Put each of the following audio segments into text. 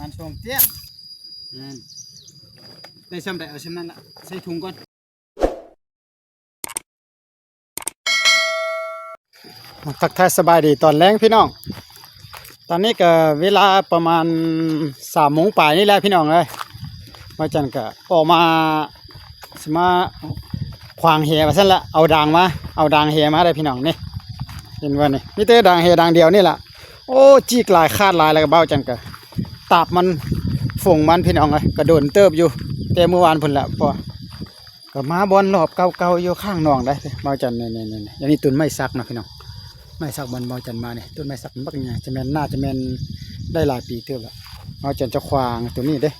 มันส่งเตี้ยได้ซ้ำได้เอาซ้ำนั้นละใส่ถุงก่อนทักทายสบายดีตอนแรงพี่น้องตอนนี้ก็เวลาประมาณ3 โมงป่ายนี่แหละพี่น้องเลยมาจันก็ออกมาสมาขวางแหมาสั่นละเอาด่างแหมาได้พี่น้องนี่เห็นว่านี่มีแต่ด่างแหด่างเดียวนี่แหละโอ้จีกลายคาดลายแล้วก็เบ้าจันก็ตาบมันฝงมันพี่น้องเลยกระโดดเติบอยู่แต่เมื่อวานพุ่นละพอก็มาบอลรอบเก่าๆอยู่ข้างหนองได้เบ้าจันนี่อย่างนี้ตุนไม่ซักนะพี่น้องไม่ซักบอลเบ้าจันมาเนี่ยต้นไม่ซักมันบักเนี่ยจะแมนน่าจะแมนได้หลายปีเติบละเบ้าจันจะควางตัวนี้เด้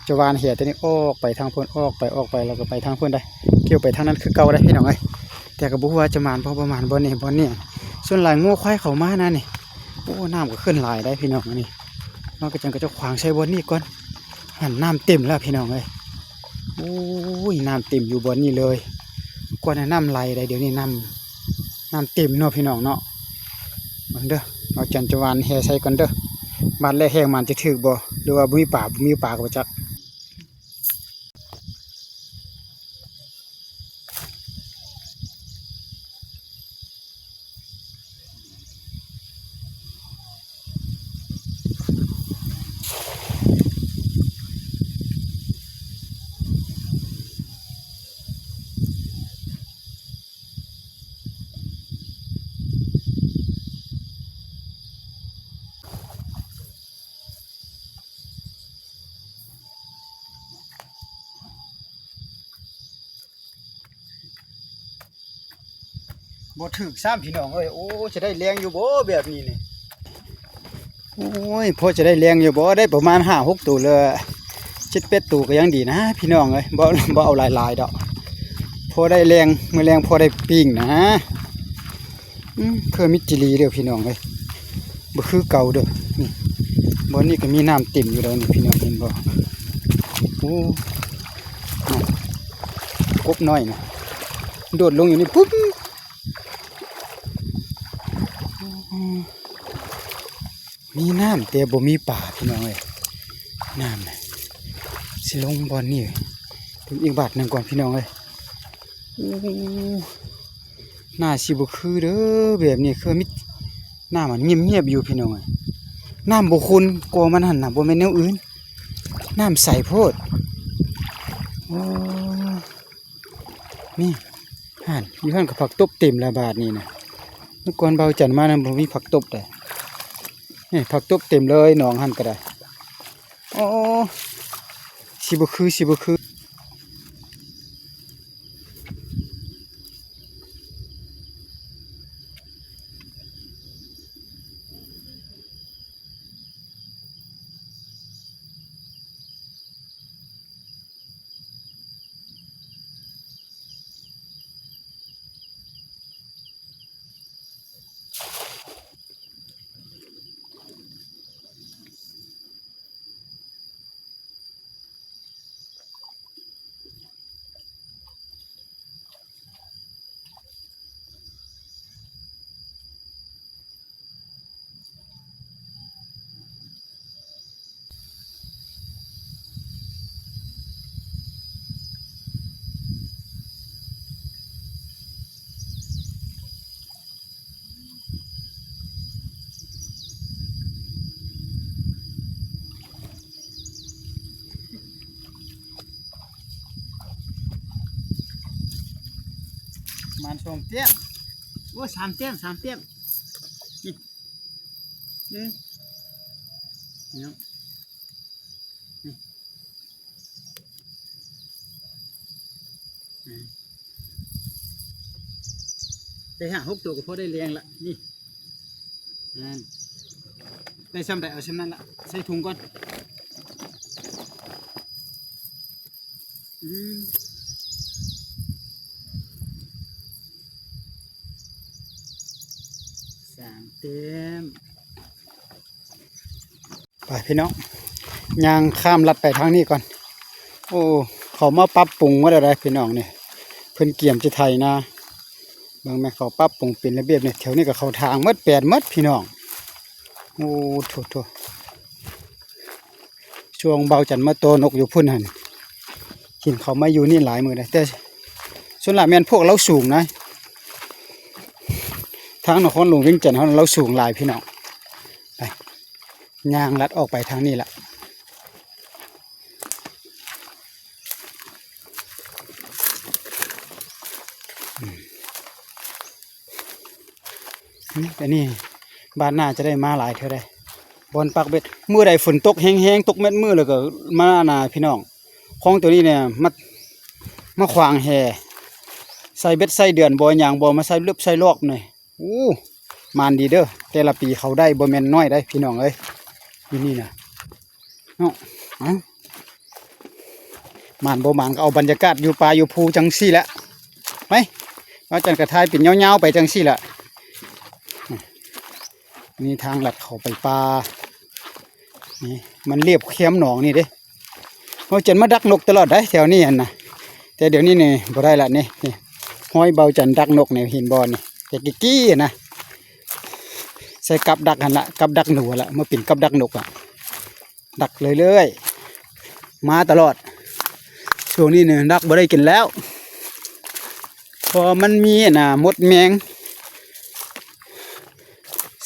จะวานเหี่ยตัวนี้ออกไปทางพ้นออกไปแล้วก็ไปทางพ้นได้เกี่ยวไปทางนั้นคือเก่าได้พี่น้องเอ้ยแต่ก็บ่ฮู้ว่าจะมานพอประมาณบ่นี่ส่วนหลายงูควายเข้ามานะนี่โอ้น้ำก็ขึ้นหลายได้พี่น้องนี่มันก็จังก็จะขวางใช้บนนี้ก่อนหันน้ำเต็มแล้วพี่น้องเอ้ยโอ้ยน้ำเต็มอยู่บนนี้เลยกว่าน้ำไหลได้เดี๋ยวนี้น้ำเต็มเนาะพี่น้องเนาะมันเด้อเอาจันจะวานแห่ใส่ก่อนเด้อบ้านแรกแห้งมันจะถึกบ่หรือว่าบ่มีป่าก็บ่จักบ่ถึกซ้ำพี่น้องเอ้ยโอ้จะได้แรงอยู่บ่แบบนี้นี่โอ้ยพอจะได้แรงอยู่บ่ได้ประมาณ5-6 ตัวเลย7-8 ตัวก็ยังดีนะพี่น้องเอ้ยบ่เอาหลายๆดอกพอได้แรงมื้อแรงพอได้ปิ้งนะเคยมิจิลีเด้อพี่น้องเอ้ยบ่คือเก่าเด้อนี่บ่นี่ก็มีน้ำเต็มอยู่แล้วนี่พี่น้องเห็นบ่โอ้กบน้อยนะโดดลงอยู่นี่ปุ๊บมีน้ำแต่บ่มีป่าพี่น้องเอ้ยน้ำนะสิลงบอลนี่ถึงอีกบาทหนึ่งก่อนพี่น้องเอ้ยน่าสิบ่คือเด้อแบบนี้คือมิน้ำมันเงียบๆอยู่พี่น้องเอ้ยน้ำบ่ขุ่นกลัวมันหั่นน่ะบ่แม่นแนวอื่นน้ำใสโพดโอ้นี่หั่นอยู่หั่นกับผักตบเต็มละบาทนี่นะเมื่อก่อนเบาจันมานั้นบ่มีผักตบได้นี่ผักตบเต็มเลยหนองหั่นก็ได้โอ้สิบ่คือมันส่งเตี้ยโอ้3 เตี้ยนี่นี่ได้5-6 ตัวก็พอได้แรงละนี่ได้ซ้ำได้เอาซ้ำนั้นละใส่ถุงก่อน3 เต็มไปพี่น้องยางข้ามลัดไปทางนี้ก่อนโอ้เขามาปรับปรุงว่าอะไรพี่น้องเนี่ยเพิ่นเกี่ยมจะไทยนะบางแม่เขาปรับปรุงเป็นระเบียบเนี่ยแถวนี้ก็เขาทางมัดพี่น้องโอ้โถ ช่วงเบาจันมาโตนกอยู่พุ่นหันกินเขาไม่อยู่นี่หลายมือเลยแต่ส่วนหลายแม่นพวกเราสูงนะทางนครหลวงเวียงจันทร์เราสูงหลายพี่น้องไปย่างลัดออกไปทางนี้ละแต่นี่บ้านหน้าจะได้มาหลายเท่าไรบอนปักเบ็ดมือใดฝนตกแห้งๆตกเม็ดมือเลยก็มาหนาพี่น้องคลองตัวนี้เนี่ยมาขวางแห่ใส่เบ็ดใส่เดือนบ่อย่างบ่มาใส่ลึบใส่ลอกหน่อยอู้มานดีเด้อแต่ละปีเขาได้บ่แม่นน้อยได้พี่น้องเอ้ยที่นี่นะเนาะมานบ่มานก็เอาบรรยากาศอยู่ป่าอยู่ภูจังซี่แหละไหมว่าจันกระทายเป็นเงาๆไปจังซี่แหละนี่ทางหลัดเขาไปป่านี่มันเรียบเข้มหนองนี่เด้เราจันมาดักนกตลอดได้แถวนี้อันนะแต่เดี๋ยวนี้เนี่ยบ่ได้ละนี่ห้อยเบาจันดักนกเนี่ยหินบอลนี่แต่กี้นะใส่กับดักหันละกับดักหนูละมาปิ่นกับดักนกอ่ะดักเรื่อยๆมาตลอดช่วงนี้เนี่ยดักบ่ได้กินแล้วพอมันมีน่ะมดแมง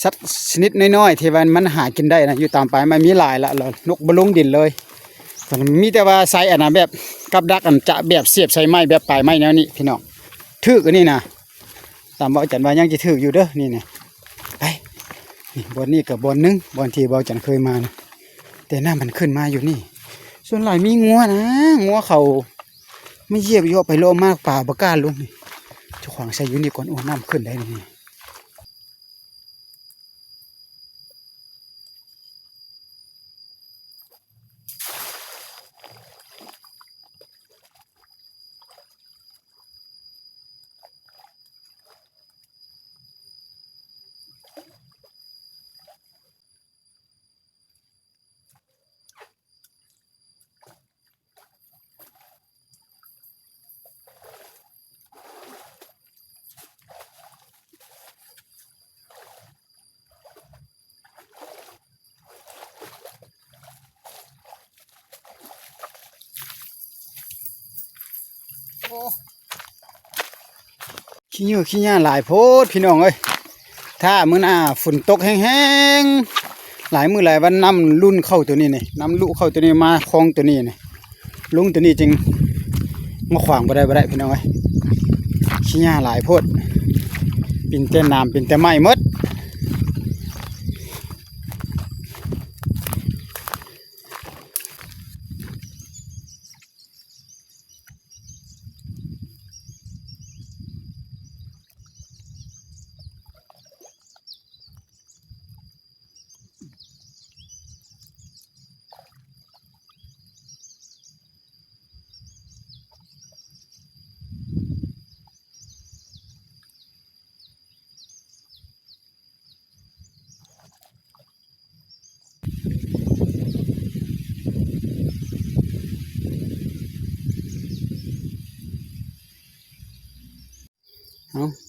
สัตว์ชนิดน้อยๆที่มันหากินได้นะอยู่ตามไปมันมีหลายละนกบลงดินเลยมีแต่ว่าใส่อันน่ะแบบกับดักอันจะแบบเสียบใส่ไม้แบบปลายไม้แนวนี้พี่น้องถือกันนี่นะตามเบาจันว่ายังจะถืออยู่เด้อนี่เนี่ยไปนี่บอนนี้กับบอนนึงบอนที่เบาจันเคยมานะแต่น้ามันขึ้นมาอยู่นี่ส่วนหลายมีงัวนะงัวเขาไม่เยียบย่อไปโลมากป่าบกล้าลงนี่เจ้าของใส่อยู่นี่ก่อนโอ้น้ำขึ้นได้นี่ขี้เหงื่อขี้หญ้าหลายโพดพี่น้องเอ้ยถ้ามื้อหน้าฝนตกแห้งๆหลายมื้อหลายวันน้ำลุ่นเข้าตัวนี้นี่น้ำลุเข้าตัวนี้มาคลองตัวนี้นี่ลุงตัวนี้จริงมาขวางบ่ได้พี่น้องเอ้ยขี้หญ้าหลายโพดปิ่นแต่น้ำปิ่นแต่ไม้หมด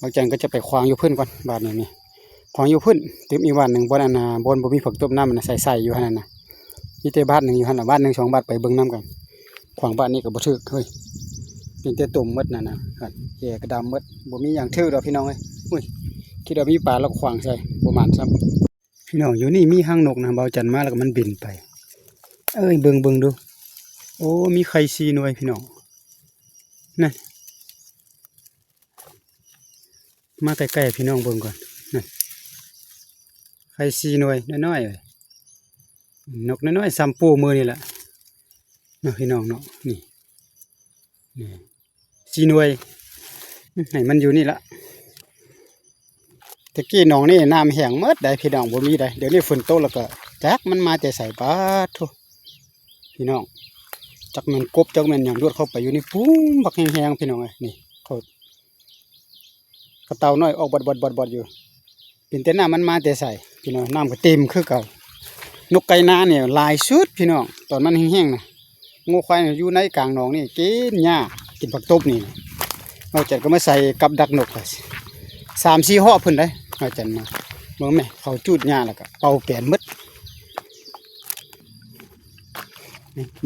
บางจันก็จะไปควางอยู่พื้นก่อนบาทหนึ่งนี่ควางอยู่พื้นเต็มอีกวันหนึ่งบนอันน่ะบนบ่มีผักต้มน้ำมันใส่อยู่ขนาดน่ะมีแต่บาทหนึ่งอยู่ขนาดบาทหนึ่ง2 บาทไปเบิ่งน้ำกันควางบาทนี้ก็บ่ถึกเฮ้ยเป็นแต่ตุ่มมดน่ะแย่กระดำมดบ่มีอย่างทึกดอกพี่น้องเอ้ยอุ้ยคิดว่ามีปลาแล้วควางใส่ประมาณซ้ำพี่น้องอยู่นี่มีหางนกนะเบาจันมาแล้วก็มันบินไปเอ้ยเบิ่งดูโอ้มีไข่4 หน่วยพี่น้องนั่นมาใกล้ๆพี่น้องเบิ่งก่อนนั่นไข่4 หน่วยน้อยๆเลยนกน้อยๆซ้ำปูมือนี่แหละเนาะพี่น้องเนาะนี่4 หน่วยให้มันอยู่นี่ละตะกี้หนองนี่น้ำแห้งหมดได้พี่น้องบ่มีได้เดี๋ยวนี้ฝนตกแล้วก็จักมันมาแต่ใส่ปลาทุพี่น้องจักมันกบจักมันอย่างรวดเข้าไปอยู่นี่ปุ้มบักแห้งๆพี่น้องเอ้ยนี่เขากระเต่าน้อยออกบดอยู่เป็นแต่น้ำมันมาแต่ใส่พี่น้องน้ำก็เต็มคือเก่านกไก่นาเนี่ยลายสุดพี่น้องตอนมันแห้งๆนะงูควายอยู่ในกลางหนองนี่กินหญ้ากินผักตบนี่เราจัดก็มาใส่กับดักนก3-4 ห่อพุ่นได้เราจัดมาเมื่อไหร่เขาจูดหญ้าแล้วก็เป่าแปนมด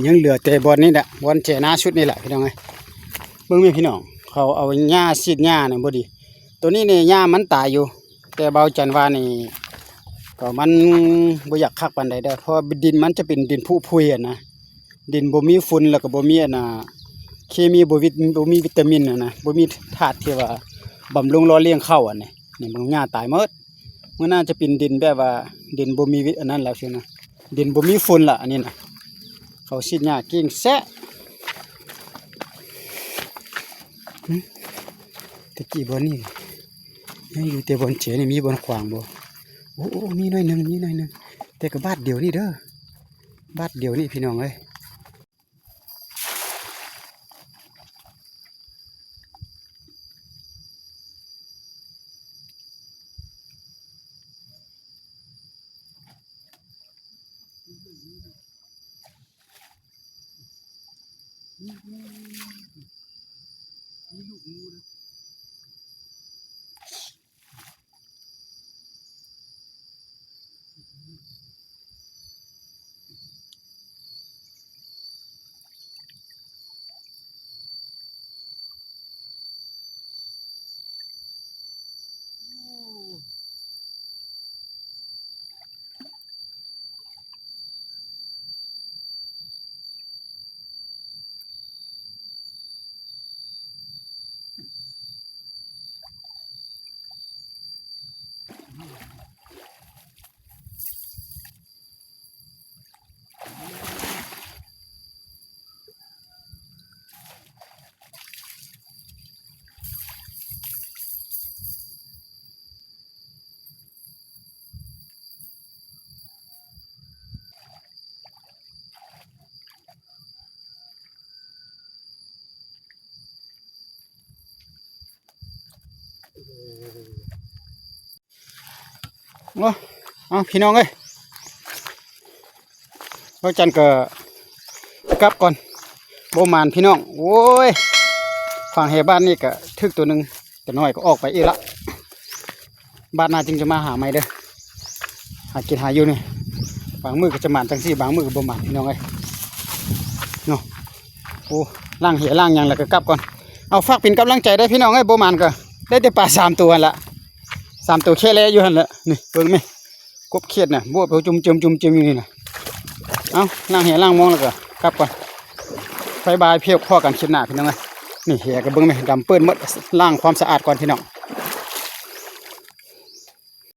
ยังเหลือแต่บอลนี่แหละบอลเจนาชุดนี่แหละพี่น้องเอ้ยเบิ่งแม่พี่น้องเขาเอาหญ้าซีดหญ้าเนี่ยบ่ดีตัวนี้เนี่ยหญ้ามันตายอยู่แต่เบาจันว่านี่ก็มันบ่อยากคักปานใดเด้อเพราะดินมันจะเป็นดินผุพุยอ่ะนะดินบ่มีฝุ่นแล้วก็บ่มีอันน่ะเคมีบ่มีวิตามินอ่ะนะบ่มีธาตุที่ว่าบำรุงหล่อเลี้ยงข้าวอันนี้นี่มันหญ้าตายหมดมันน่าจะเป็นดินแบบว่าดินบ่มีอันนั้นแล้วใช่นะดินบ่มีฝุ่นล่ะอันนี้นะเขาซีดหญ้าเก่งแซะตะกี้บ่นี่ยังอยู่แต่บนเฉยนี่มีบนขวางบ่โอ้มีหน่อยหนึงแต่ก็บาทเดียวนี่เด้อบาทเดียวนี่พี่น้องเอ้ยเอาพี่น้องเอ้ยเราจันก็กลับก่อนโบมานพี่น้องโอ้ยฝั่งเหบ้านนี่ก็ทึกตัวหนึ่งแต่น้อยก็ออกไปอีกละบ้านนาจึงจะมาหาไม่เด้อหากินหาอยู่นี่บางมือก็จะหมานจังสี่บางมือก็โบมานพี่น้องเอ้ยเนาะโอ้ล่างเหล่างยังแล้วก็กลับก่อนเอาฝากเป็นกำลังใจได้พี่น้องเอ้ยโบมานก็ได้แต่ปลา3 ตัวละ3 ตัวแค่แล้วอยู่หันละนี่เบิ่งไหมกบเขียดน่ะบวบจุ่มอยู่นี่น่ะเอาล่างเหล่างมองแล้วก็กลับก่อนบายบายเพียบพ่อกันคลิปหน้าพี่น้องเอ้ยนี่เหี่ยก็เบิ่งไหมดำเปิ้นหมดล้างความสะอาดก่อนพี่น้อง